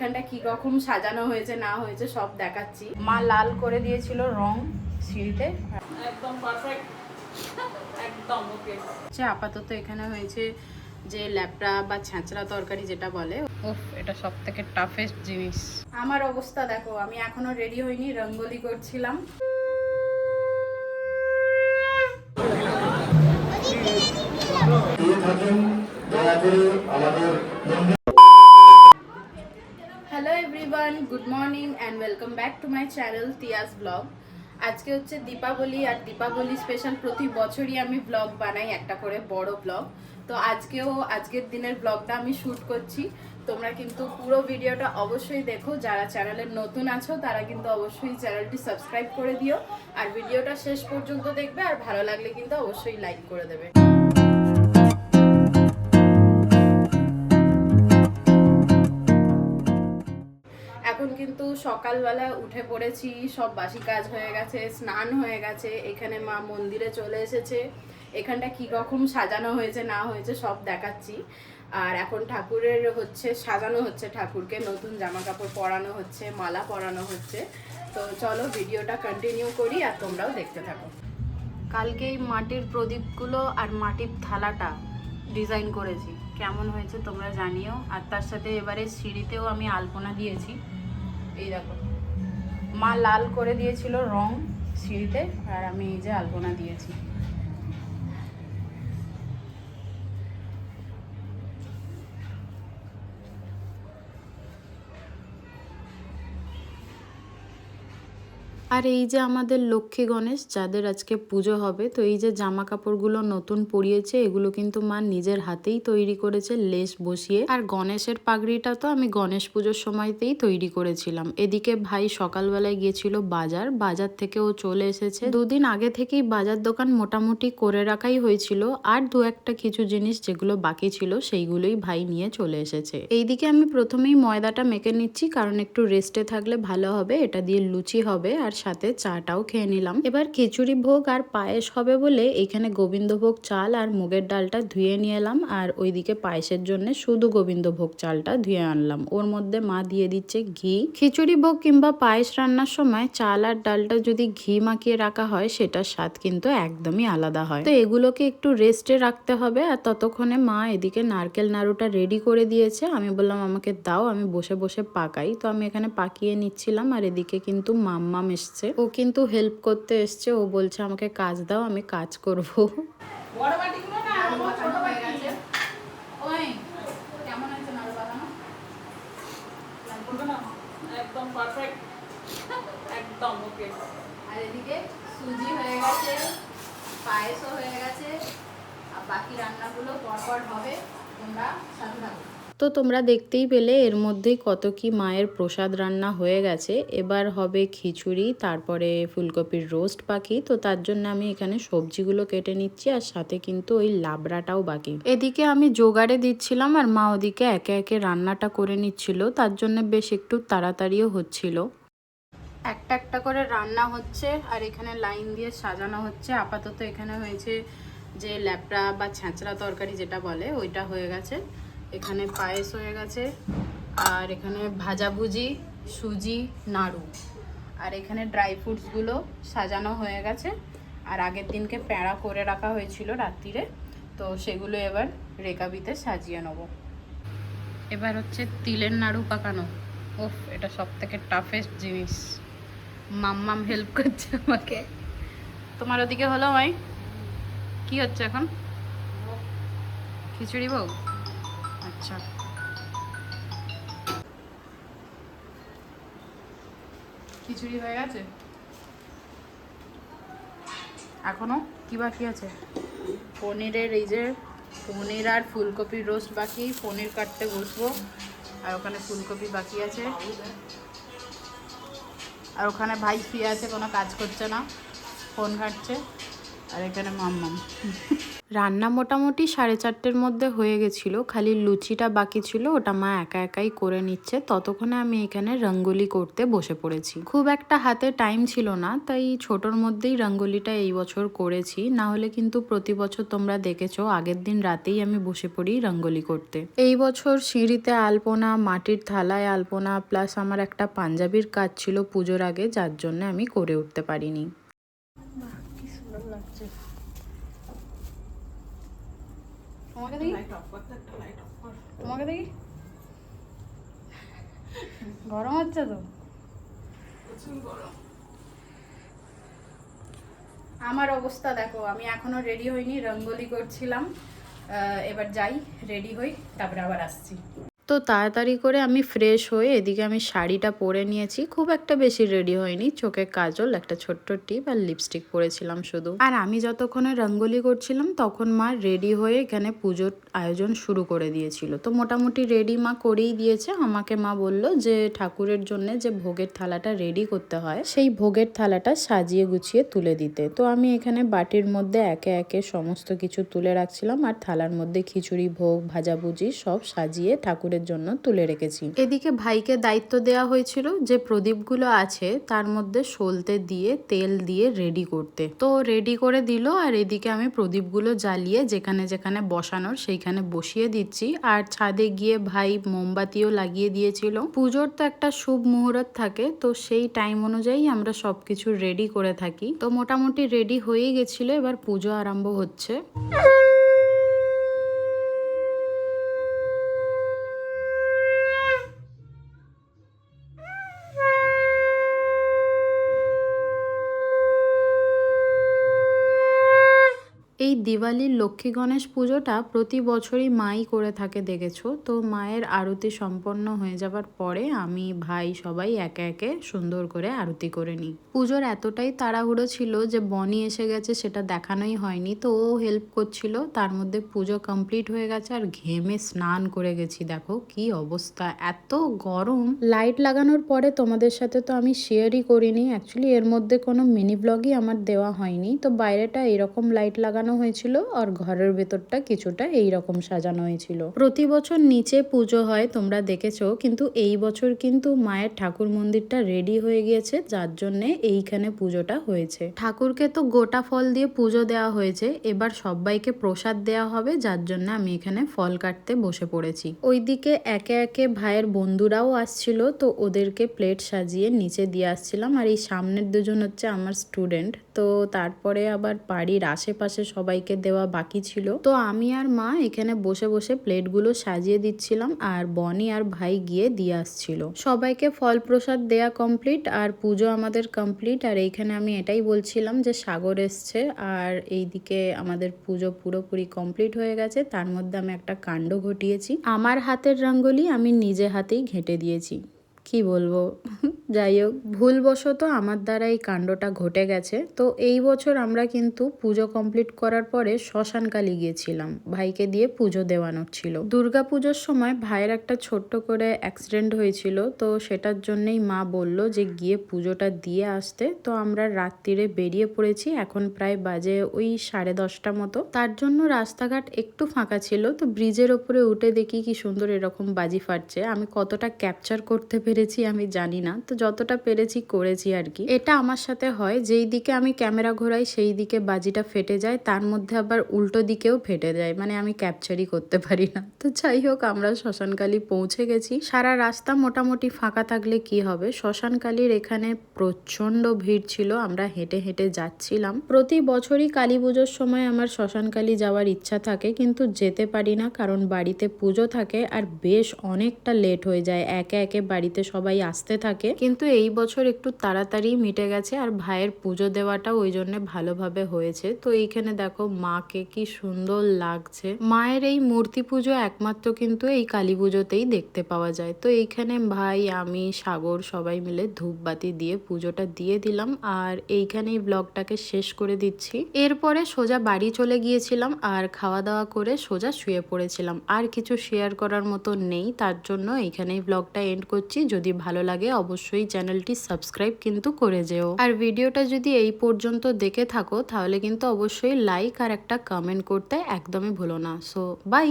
এখানটা কি রকম সাজানো হয়েছে না হয়েছে সব দেখাচ্ছি। মা লাল করে দিয়েছিল রং সিঁড়িতে, একদম পারফেক্ট, একদম ওকে। আপাতত এখানে হয়েছে যে ল্যাপড়া বা ছ্যাঁচড়া তরকারি যেটা বলে, উফ এটা সব থেকে টাফেস্ট জিনিস। আমার অবস্থা দেখো, আমি এখনো রেডি হইনি, রঙ্গোলি করছিলাম। Hello everyone, good morning and welcome back to my channel Tiyas blog. আজকে হচ্ছে দীপাবলি, আর দীপাবলি স্পেশাল প্রতি বছরই আমি ব্লগ বানাই, একটা করে বড় ব্লগ। তো আজকের দিনের ব্লগটা আমি শ্যুট করছি। তোমরা কিন্তু পুরো ভিডিওটা অবশ্যই দেখো। যারা চ্যানেলে নতুন আছো তারা কিন্তু অবশ্যই চ্যানেলটি সাবস্ক্রাইব করে দিও, আর ভিডিওটা শেষ পর্যন্ত দেখবে, আর ভালো লাগলে কিন্তু অবশ্যই লাইক করে দেবে। এখন কিন্তু সকালবেলা উঠে পড়েছি, সব বাসি কাজ হয়ে গেছে, স্নান হয়ে গেছে। এখানে মা মন্দিরে চলে এসেছে, এখানটা কি রকম সাজানো হয়েছে না হয়েছে সব দেখাচ্ছি। আর এখন ঠাকুরের সাজানো হচ্ছে, ঠাকুরকে নতুন জামা কাপড় পরানো হচ্ছে, মালা পরানো হচ্ছে। তো চলো ভিডিওটা কন্টিনিউ করি আর তোমরাও দেখতে থাকো। কালকে এই মাটির প্রদীপগুলো আর মাটির থালাটা ডিজাইন করেছি, কেমন হয়েছে তোমরা জানিও। আর তার সাথে এবারে সিঁড়িতেও আমি আলপনা দিয়েছি। এই দেখো, মা লাল করে দিয়েছিল রং সিঁড়িতে, আর আমি এই যে আলপনা দিয়েছি। আর এই যে আমাদের লক্ষ্মী গণেশ যাদের আজকে পুজো হবে, তো এই যে জামা কাপড়গুলো নতুন পরিয়েছে, এগুলো কিন্তু মা নিজের হাতেই তৈরি করেছে লেস বসিয়ে। আর গণেশের পাগড়িটা তো আমি গণেশ পুজোর সময়তেই তৈরি করেছিলাম। এদিকে ভাই সকালবেলায় গিয়েছিল বাজার থেকে ও চলে এসেছে। দুদিন আগে থেকেই বাজার দোকান মোটামুটি করে রাখাই হয়েছিল, আর দু একটা কিছু জিনিস যেগুলো বাকি ছিল সেইগুলোই ভাই নিয়ে চলে এসেছে। এইদিকে আমি প্রথমেই ময়দাটা মেখে নিচ্ছি, কারণ একটু রেস্টে থাকলে ভালো হবে। এটা দিয়ে লুচি হবে, আর সাথে চাটাও খেয়ে নিলাম। এবার খিচুড়ি ভোগ আর পায়েস হবে বলে এখানে গোবিন্দভোগ চাল আর মুগের ডালটা ধুয়ে নিয়ে এলাম, আর ওইদিকে পায়েসের জন্য শুধু গোবিন্দভোগ চালটা ধুয়ে আনলাম। ওর মধ্যে মা দিয়ে দিচ্ছে ঘি। খিচুড়ি ভোগ কিংবা পায়েস রান্নার সময় চাল আর ডালটা যদি ঘি মাখিয়ে রাখা হয়, সেটার স্বাদ কিন্তু একদমই আলাদা হয়। তো এগুলোকে একটু রেস্টে রাখতে হবে। আর ততক্ষণে মা এদিকে নারকেল নাড়ুটা রেডি করে দিয়েছে। আমি বললাম আমাকে দাও, আমি বসে বসে পাকাই। তো আমি এখানে পাকিয়ে নিচ্ছিলাম, আর এদিকে কিন্তু মাম্মাম এসছে, ও কিন্তু হেল্প করতে এসছে। ও বলছে আমাকে কাজ দাও, আমি কাজ করব। বড় বাটিগুলো না, ছোট বাটি। ওই কেমন আছে নাড়ু বানানো? একদম পারফেক্ট, একদম ওকে। আর এদিকে সুজি হয়ে গেছে, পায়েসও হয়ে গেছে, আর বাকি রান্নাগুলো পরপর হবে, তোমরা সাথে থাকো। তো তোমরা দেখতেই পেলে এর মধ্যেই কত কি মায়ের প্রসাদ রান্না হয়ে গেছে। এবার হবে খিচুড়ি, তারপরে ফুলকপির রোস্ট বাকি। তো তার জন্য আমি এখানে সবজিগুলো কেটে নিচ্ছি, আর সাথে কিন্তু ওই লাবড়াটাও বাকি। এদিকে আমি জোগাড়ে দিচ্ছিলাম, আর মা ওদিকে একে একে রান্নাটা করে নিচ্ছিল। তার জন্য বেশ একটু তাড়াতাড়িও হচ্ছিল। একটা একটা করে রান্না হচ্ছে, আর এখানে লাইন দিয়ে সাজানো হচ্ছে। আপাতত এখানে হয়েছে যে ল্যাপড়া বা ছ্যাঁচড়া তরকারি যেটা বলে, ওইটা হয়ে গেছে। এখানে পায়েস হয়ে গেছে, আর এখানে ভাজাভুজি, সুজি, নাড়ু, আর এখানে ড্রাই ফ্রুটসগুলো সাজানো হয়ে গেছে। আর আগের দিনকে প্যাঁড়া করে রাখা হয়েছিল রাত্রিরে, তো সেগুলো এবার রেকাবিতে সাজিয়ে নেব। এবার হচ্ছে তিলের নাড়ু পাকানো। ওফ, এটা সব থেকে টাফেস্ট জিনিস। মাম্মাম হেল্প করছে আমাকে। তোমার ওদিকে হলো ভাই? কি হচ্ছে এখন? খিচুড়ি ভোগ। আচ্ছা, খিচুড়ি হয়ে গেছে, এখনো কি বাকি আছে? পনিরের এই যে পনির আর ফুলকপির রোস্ট বাকি, পনির কাটতে বসবো। আর ওখানে ফুলকপি বাকি আছে, আর ওখানে ভাই শুয়ে আছে, কোনো কাজ করছে না, ফোন ঘাটছে। আর এখানে মাম্মাম রান্না মোটামুটি 4:30-র মধ্যে হয়ে গেছিলো, খালি লুচিটা বাকি ছিল, ওটা মা একা একাই করে নিচ্ছে। ততক্ষণে আমি এখানে রঙ্গোলি করতে বসে পড়েছি। খুব একটা হাতে টাইম ছিল না, তাই ছোটোর মধ্যেই রঙ্গোলিটা এই বছর করেছি। না হলে কিন্তু প্রতি বছর তোমরা দেখেছো আগের দিন রাতেই আমি বসে পড়ি রঙ্গোলি করতে। এই বছর সিঁড়িতে আলপনা, মাটির থালায় আলপনা, প্লাস আমার একটা পাঞ্জাবির কাজ ছিল পুজোর আগে, যার জন্য আমি করে উঠতে পারিনি। কি সুন্দর লাগছে। তোমাকে দেখি, লাইট অফ করতে, একটা লাইট অফ কর। তোমাকে দেখি, গরম হচ্ছে তো। প্রচুর গরম। আমার অবস্থা দেখো, আমি এখনো রেডি হইনি, রঙ্গোলি করছিলাম। এবার যাই, রেডি হই, তারপরে আবার আসছি। তো তাড়াতাড়ি করে আমি ফ্রেশ হয়ে এদিকে আমি শাড়িটা পরে নিয়েছি। খুব একটা বেশি রেডি হয়নি, চোখে কাজল, একটা ছোট্ট টিপ আর লিপস্টিক পরেছিলাম শুধু। আর আমি যতক্ষণে রঙ্গোলি করছিলাম তখন মা রেডি হয়ে এখানে পুজোর আয়োজন শুরু করে দিয়েছিল। তো মোটামুটি রেডি মা করেই দিয়েছে। আমাকে মা বলল যে ঠাকুরের জন্য যে ভোগের থালাটা রেডি করতে হয়, সেই ভোগের থালাটা সাজিয়ে গুছিয়ে তুলে দিতে। তো আমি এখানে বাটির মধ্যে একে একে সমস্ত কিছু তুলে রাখছিলাম, আর থালার মধ্যে খিচুড়ি, ভোগ, ভাজাভুজি সব সাজিয়ে ঠাকুরের জন্য তুলে রেখেছি। এদিকে ভাইকে দায়িত্ব দেওয়া হয়েছিল যে প্রদীপগুলো আছে তার মধ্যে সলতে দিয়ে তেল দিয়ে রেডি করতে। তো রেডি করে দিল, আর এদিকে আমি প্রদীপগুলো জ্বালিয়ে যেখানে যেখানে বসানোর সেইখানে বসিয়ে দিচ্ছি। আর ছাদে গিয়ে ভাই মোমবাতিও লাগিয়ে দিয়েছিল। পুজোর তো একটা শুভ মুহূর্ত থাকে, তো সেই টাইম অনুযায়ী আমরা সবকিছু রেডি করে থাকি। তো মোটামুটি রেডি হয়েই গেছিল, এবার পুজো আরম্ভ হচ্ছে। এই দিওয়ালির লক্ষ্মী গণেশ পুজোটা প্রতি বছরই মাই করে থাকে দেখেছো। তো মায়ের আরতি সম্পন্ন হয়ে যাবার পরে আমি, ভাই সবাই একে একে সুন্দর করে আরতি করে নিই। পুজোর এতটাই তাড়াহুড়ো ছিল যে বনি এসে গেছে সেটা দেখানোই হয়নি, তো ও হেল্প করছিল। তার মধ্যে পুজো কমপ্লিট হয়ে গেছে আর ঘেমে স্নান করে গেছি। দেখো কি অবস্থা, এত গরম। লাইট লাগানোর পরে তোমাদের সাথে তো আমি শেয়ারই করিনি, অ্যাকচুয়ালি এর মধ্যে কোনো মিনি ব্লগই আমার দেওয়া হয়নি। তো বাইরেটা এরকম লাইট লাগানো হয়েছিল আর ঘরের ভেতরটা কিছুটা এইরকম সাজানো হয়েছিল। প্রতি বছর নিচে পুজো হয় তোমরা দেখেছো, কিন্তু এই বছর কিন্তু মায়ের ঠাকুর মন্দিরটা রেডি হয়ে গিয়েছে, যার জন্যে এইখানে পুজোটা হয়েছে। ঠাকুরকে তো গোটা ফল দিয়ে পুজো দেওয়া হয়েছে, এবার সবাইকে প্রসাদ দেওয়া হবে, যার জন্য আমি এখানে ফল কাটতে বসে পড়েছি। ওইদিকে একে একে ভাইয়ের বন্ধুরাও আসছিল, তো ওদেরকে প্লেট সাজিয়ে নিচে দিয়ে আসছিলাম। আর এই সামনের দুজন হচ্ছে আমার স্টুডেন্ট। তো তারপরে আবার বাড়ির আশেপাশে সবাইকে দেওয়া বাকি ছিল, তো আমি আর মা এখানে বসে বসে প্লেটগুলো সাজিয়ে দিচ্ছিলাম, আর বনি আর ভাই গিয়ে দিয়ে আসছিল। সবাইকে ফল প্রসাদ দেয়া কমপ্লিট, আর পুজো আমাদের কমপ্লিট। আর এইখানে আমি এটাই বলছিলাম যে সাগর এসছে, আর এইদিকে আমাদের পুজো পুরোপুরি কমপ্লিট হয়ে গেছে। তার মধ্যে আমি একটা কাণ্ড ঘটিয়েছি, আমার হাতের রঙ্গোলি আমি নিজে হাতেই ঘেঁটে দিয়েছি। কি বলবো, যাই হোক, ভুলবশত আমার দ্বারা এই কাণ্ডটা ঘটে গেছে। তো এই বছর আমরা কিন্তু পুজো কমপ্লিট করার পরে শ্মশানকালী গিয়েছিলাম, ভাইকে দিয়ে পুজো দেওয়ানোর ছিল। দুর্গা পুজোর সময় ভাইয়ের একটা ছোট্ট করে অ্যাক্সিডেন্ট হয়েছিল, তো সেটার জন্যই মা বলল যে গিয়ে পুজোটা দিয়ে আসতে। তো আমরা রাত্রিরে বেরিয়ে পড়েছি, এখন প্রায় বাজে ওই 10:30 মতো। তার জন্য রাস্তাঘাট একটু ফাঁকা ছিল, তো ব্রিজের ওপরে উঠে দেখি কি সুন্দর এরকম বাজি ফাটছে। আমি কতটা ক্যাপচার করতে পেরেছি আমি জানি না, তো যতটা পেরেছি করেছি আর কি। এটা আমার সাথে হয়, যেই দিকে আমি ক্যামেরা ঘোরাই সেই দিকে বাজিটা ফেটে যায়, তার মধ্যে আবার উল্টো দিকেও ফেটে যায়, মানে আমি ক্যাপচারই করতে পারি না। তো যাই হোক, আমরা শ্মশানকালী পৌঁছে গেছি। সারা রাস্তা মোটামুটি ফাঁকা থাকলে কি হবে, শ্মশানকালীর এখানে প্রচন্ড ভিড় ছিল, আমরা হেঁটে হেঁটে যাচ্ছিলাম। প্রতি বছরই কালী পুজোর সময় আমার শ্মশানকালী যাওয়ার ইচ্ছা থাকে, কিন্তু যেতে পারি না, কারণ বাড়িতে পুজো থাকে আর বেশ অনেকটা লেট হয়ে যায়, একে একে বাড়িতে সবাই আসতে থাকে। কিন্তু এই বছর একটু তাড়াতাড়ি মিটে গেছে, আর ভাইয়ের পুজো দেওয়াটা ওই জন্য ভালোভাবে হয়েছে। তো এইখানে দেখো মাকে কি সুন্দর লাগছে। মায়ের এই মূর্তি পুজো একমাত্র কিন্তু এই কালী পুজোতেই দেখতে পাওয়া যায়। তো এইখানে ভাই, আমি, সাগর সবাই মিলে ধূপবাতি দিয়ে পুজোটা দিয়ে দিলাম, আর এইখানেই ব্লগটাকে শেষ করে দিচ্ছি। এরপরে সোজা বাড়ি চলে গিয়েছিলাম, আর খাওয়া দাওয়া করে সোজা শুয়ে পড়েছিলাম। আর কিছু শেয়ার করার মতো নেই, তার জন্য এইখানেই ব্লগটা এন্ড করছি। যদি ভালো লাগে অবশ্যই অবশ্যই চ্যানেলটি সাবস্ক্রাইব কিন্তু করে যেও। আর ভিডিওটা যদি এই পর্যন্ত দেখে থাকো তাহলে কিন্তু অবশ্যই লাইক আর একটা কমেন্ট করতে একদমই ভুলো না। So by.